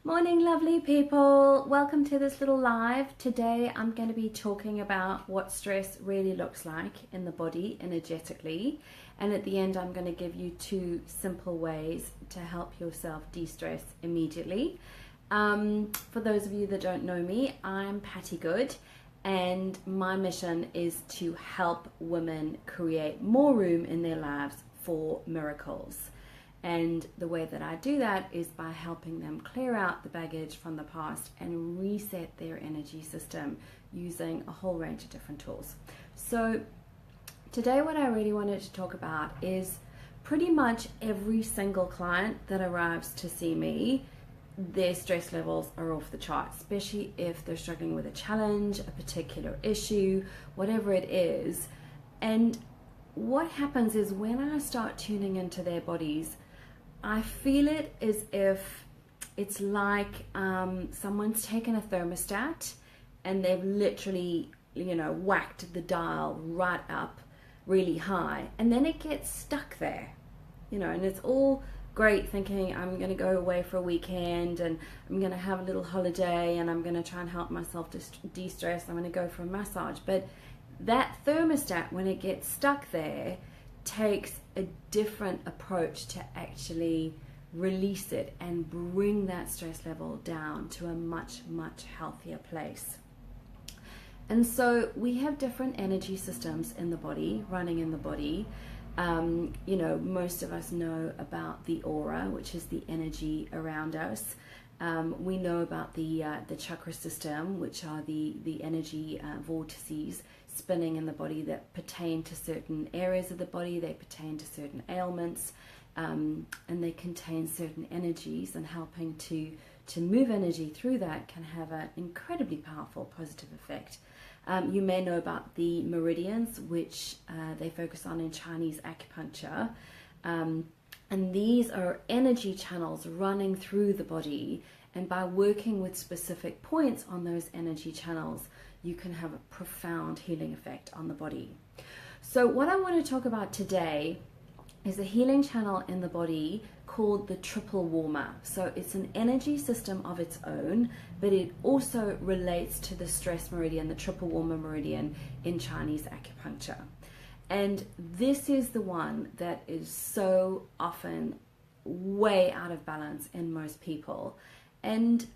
Morning, lovely people. Welcome to this little live. Today I'm going to be talking about what stress really looks like in the body energetically. And at the end, I'm going to give you two simple ways to help yourself de-stress immediately. For those of you that don't know me, I'm Patty Good, and my mission is to help women create more room in their lives for miracles. And the way that I do that is by helping them clear out the baggage from the past and reset their energy system using a whole range of different tools. So today what I really wanted to talk about is pretty much every single client that arrives to see me, their stress levels are off the chart, especially if they're struggling with a challenge, a particular issue, whatever it is. And what happens is when I start tuning into their bodies, I feel it as if it's like someone's taken a thermostat and they've literally, whacked the dial right up really high, and then it gets stuck there, and it's all great thinking I'm going to go away for a weekend and I'm going to have a little holiday and I'm going to try and help myself to de-stress. I'm going to go for a massage. But that thermostat, when it gets stuck there, takes a different approach to actually release it and bring that stress level down to a much, much healthier place. And so we have different energy systems in the body, running in the body. Most of us know about the aura, which is the energy around us. We know about the chakra system, which are the energy vortices spinning in the body that pertain to certain areas of the body. They pertain to certain ailments, and they contain certain energies, and helping to move energy through that can have an incredibly powerful positive effect. You may know about the meridians, which they focus on in Chinese acupuncture. And these are energy channels running through the body. And by working with specific points on those energy channels, you can have a profound healing effect on the body. So what I want to talk about today is a healing channel in the body called the triple warmer. So it's an energy system of its own, but it also relates to the stress meridian, the triple warmer meridian in Chinese acupuncture. And this is the one that is so often way out of balance in most people. And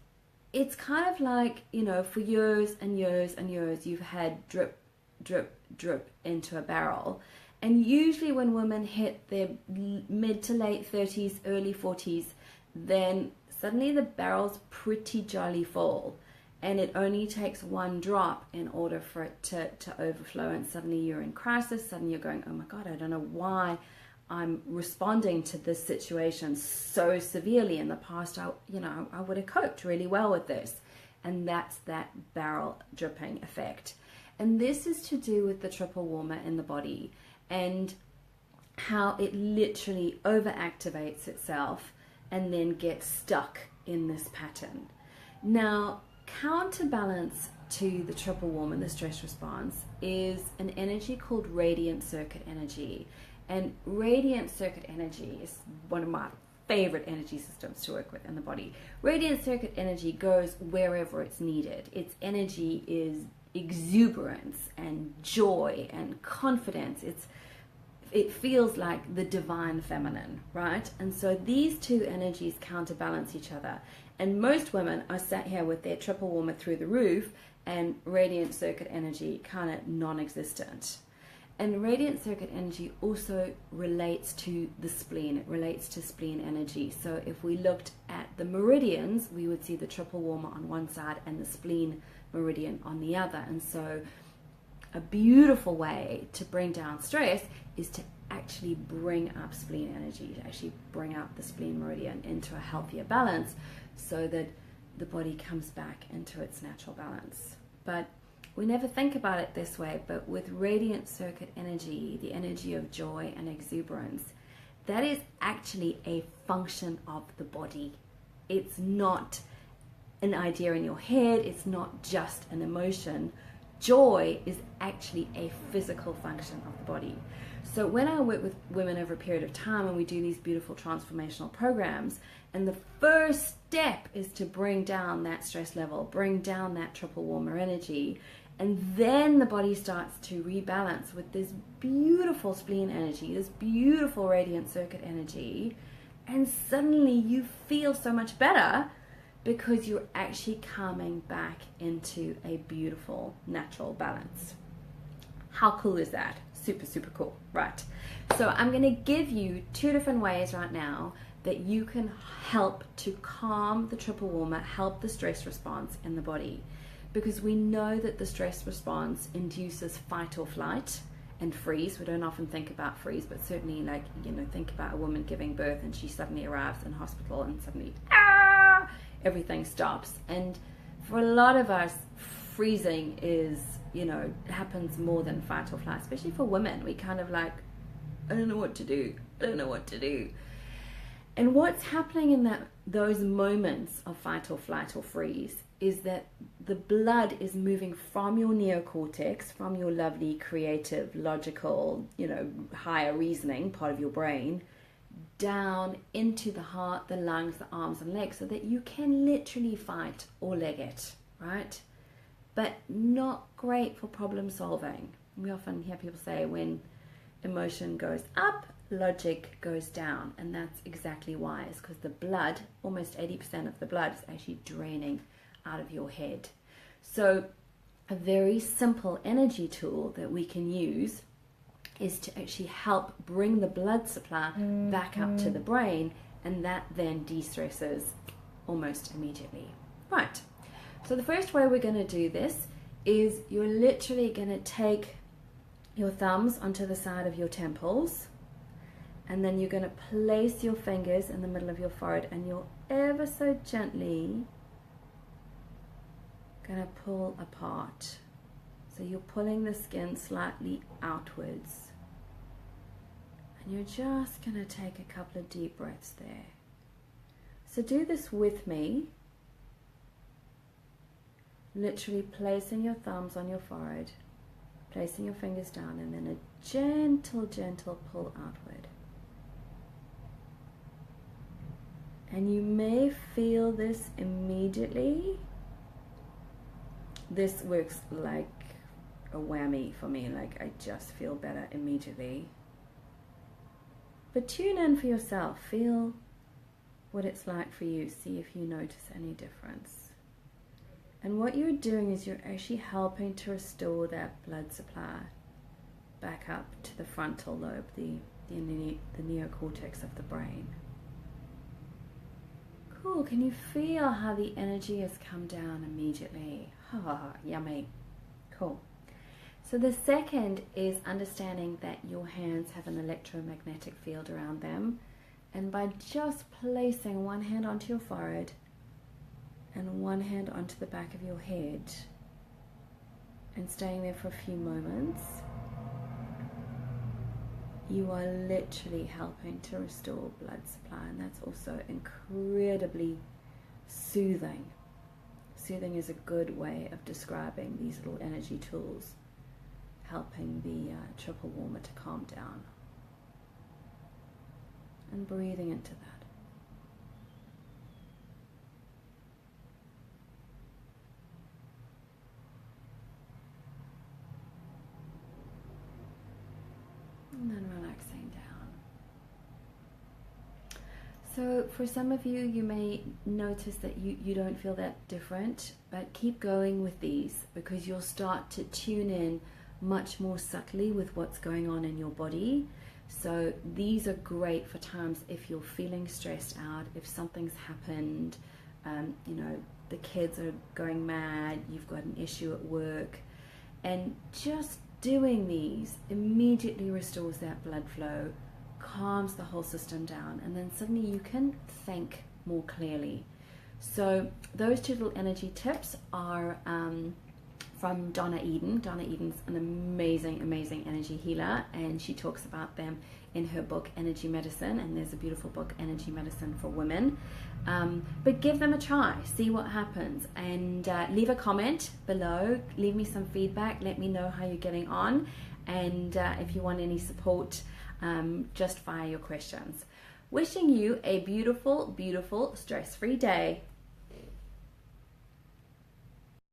it's kind of like, for years and years and years, you've had drip, drip, drip into a barrel. And usually when women hit their mid to late 30s, early 40s, then suddenly the barrel's pretty jolly full. And it only takes one drop in order for it to overflow. And suddenly you're in crisis. Suddenly you're going, oh my God, I don't know why I'm responding to this situation so severely. In the past, I would have coped really well with this. And that's that barrel dripping effect. And this is to do with the triple warmer in the body and how it literally overactivates itself and then gets stuck in this pattern. Now, counterbalance to the triple warmer, the stress response, is an energy called radiant circuit energy. And radiant circuit energy is one of my favorite energy systems to work with in the body. Radiant circuit energy goes wherever it's needed. Its energy is exuberance and joy and confidence. It feels like the divine feminine, right? And so these two energies counterbalance each other. And most women are sat here with their triple warmer through the roof and radiant circuit energy kind of non-existent. And radiant circuit energy also relates to the spleen. It relates to spleen energy. So if we looked at the meridians, we would see the triple warmer on one side and the spleen meridian on the other. And so a beautiful way to bring down stress is to actually bring up spleen energy, to actually bring up the spleen meridian into a healthier balance so that the body comes back into its natural balance. But we never think about it this way, but with radiant circuit energy, the energy of joy and exuberance, that is actually a function of the body. It's not an idea in your head. It's not just an emotion. Joy is actually a physical function of the body. So when I work with women over a period of time and we do these beautiful transformational programs, and the first step is to bring down that stress level, bring down that triple warmer energy, and then the body starts to rebalance with this beautiful spleen energy, this beautiful radiant circuit energy, and suddenly you feel so much better because you're actually coming back into a beautiful natural balance. How cool is that? Super, super cool, right? So I'm going to give you 2 different ways right now that you can help to calm the triple warmer, help the stress response in the body. Because we know that the stress response induces fight or flight and freeze. We don't often think about freeze, but certainly, like, you know, think about a woman giving birth and she suddenly arrives in hospital and suddenly, everything stops. And for a lot of us, freezing is, you know, happens more than fight or flight, especially for women. We kind of like, I don't know what to do. I don't know what to do. And what's happening in those moments of fight or flight or freeze is that the blood is moving from your neocortex, from your lovely, creative, logical, you know, higher reasoning part of your brain, down into the heart, the lungs, the arms and legs, so that you can literally fight or leg it, right? But not great for problem solving. We often hear people say when emotion goes up, logic goes down, and that's exactly why. It's because the blood, almost 80% of the blood, is actually draining out of your head. So a very simple energy tool that we can use is to actually help bring the blood supply back up to the brain, and that then de-stresses almost immediately. Right, so the first way we're going to do this is you're literally going to take your thumbs onto the side of your temples, and then you're going to place your fingers in the middle of your forehead, and you're ever so gently going to pull apart. So you're pulling the skin slightly outwards, and you're just going to take a couple of deep breaths there. So do this with me, literally placing your thumbs on your forehead, placing your fingers down, and then a gentle pull outward. And you may feel this immediately. This works like a whammy for me, like I just feel better immediately. But tune in for yourself, feel what it's like for you, see if you notice any difference. And what you're doing is you're actually helping to restore that blood supply back up to the frontal lobe, the neocortex of the brain. Cool, can you feel how the energy has come down immediately? Yummy. Cool. So the second is understanding that your hands have an electromagnetic field around them, and by just placing one hand onto your forehead and one hand onto the back of your head and staying there for a few moments, you are literally helping to restore blood supply, and that's also incredibly soothing. Soothing is a good way of describing these little energy tools, helping the triple warmer to calm down. And breathing into that. And then relaxing down. So for some of you, you may notice that you don't feel that different, but keep going with these because you'll start to tune in much more subtly with what's going on in your body. So these are great for times if you're feeling stressed out, if something's happened, you know, the kids are going mad, you've got an issue at work, and just doing these immediately restores that blood flow, calms the whole system down, and then suddenly you can think more clearly. So those 2 little energy tips are from Donna Eden. Donna Eden's an amazing energy healer, and she talks about them in her book Energy Medicine, and there's a beautiful book, Energy Medicine for Women. But give them a try, see what happens, and leave a comment below, leave me some feedback, let me know how you're getting on. and if you want any support, just fire your questions. Wishing you a beautiful, beautiful stress-free day.